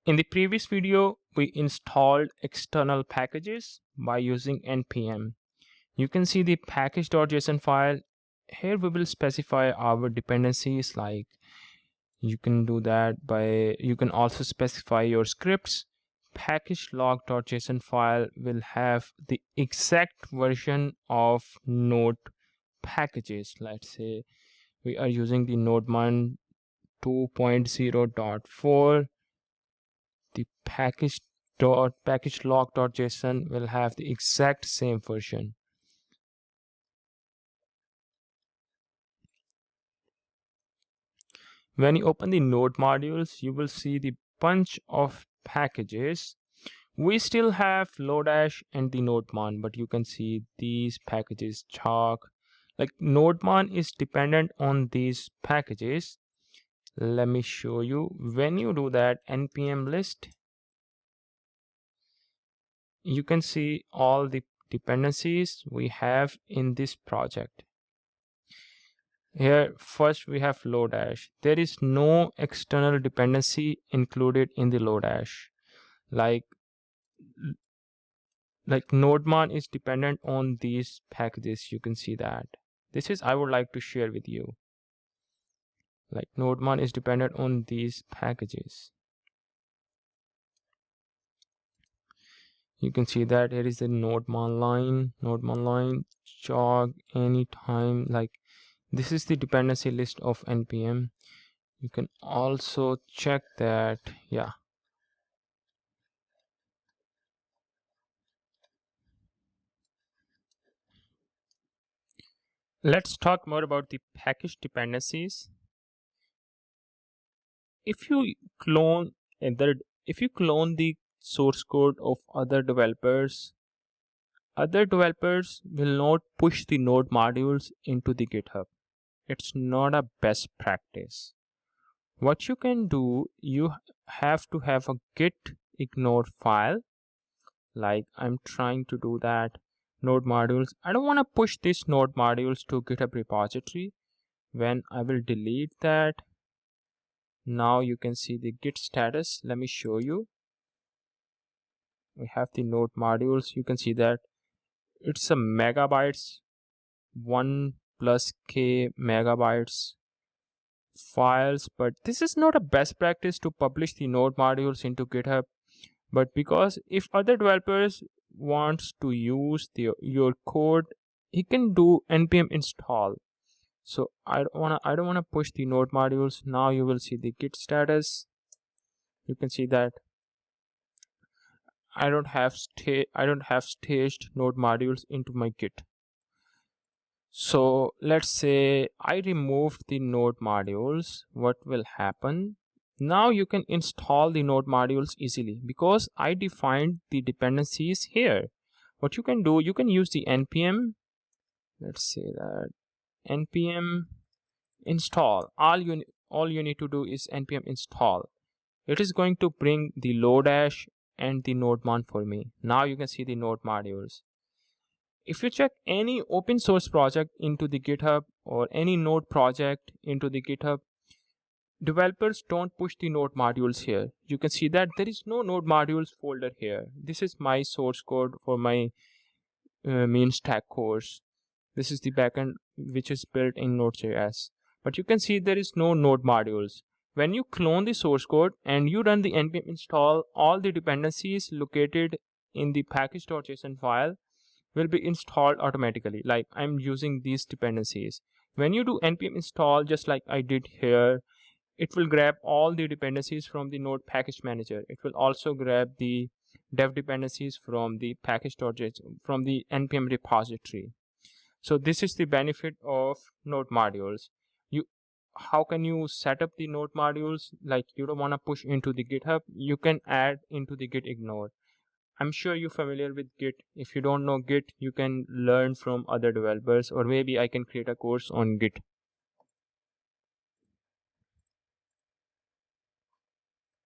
In the previous video, we installed external packages by using npm. You can see the package.json file. Here we will specify our dependencies, like you can do that by, you can also specify your scripts. Package log.json file will have the exact version of Node packages. Let's say we are using the Node.js 2.0.4. the package log.json will have the exact same version. When you open the Node modules, you will see the bunch of packages. We still have Lodash and the Nodemon, but you can see these packages chalk. Like Nodemon is dependent on these packages. Let me show you. When you do that npm list, you can see all the dependencies we have in this project. Here first we have Lodash. There is no external dependency included in the Lodash. Like Nodemon is dependent on these packages. You can see that. This is I would like to share with you. Like Nodemon is dependent on these packages. You can see that here is the Nodemon line, jog anytime. Like this is the dependency list of npm. You can also check that. Yeah. Let's talk more about the package dependencies. If you clone the source code of other developers will not push the Node modules into the GitHub. It's not a best practice. What you can do, you have to have a git ignore file. Like I'm trying to do that. Node modules. I don't want to push these Node modules to GitHub repository. When I will delete that, now you can see the git status. Let me show you. We have the Node modules. You can see that it's a megabytes, 1 plus k megabytes files. But this is not a best practice to publish the Node modules into GitHub. But because if other developers wants to use your code, he can do npm install. So I don't wanna push the Node modules. Now you will see the git status. You can see that I don't have staged Node modules into my Git. So let's say I removed the Node modules. What will happen? Now you can install the Node modules easily because I defined the dependencies here. What you can do, you can use the npm. Let's say that npm install. All you need to do is npm install. It is going to bring the Lodash and the Nodemon for me. Now you can see the Node modules. If you check any open source project into the GitHub or any Node project into the GitHub, developers don't push the Node modules here. You can see that there is no Node modules folder here. This is my source code for my main stack course. This is the backend which is built in Node.js. But you can see there is no Node modules. When you clone the source code and you run the npm install, all the dependencies located in the package.json file will be installed automatically. Like I'm using these dependencies. When you do npm install, just like I did here, it will grab all the dependencies from the Node package manager. It will also grab the dev dependencies from the package.json, from the npm repository. So this is the benefit of Node modules. How can you set up the Node modules? Like you don't want to push into the GitHub, you can add into the git ignore. I'm sure you're familiar with Git. If you don't know Git, you can learn from other developers, or maybe I can create a course on Git.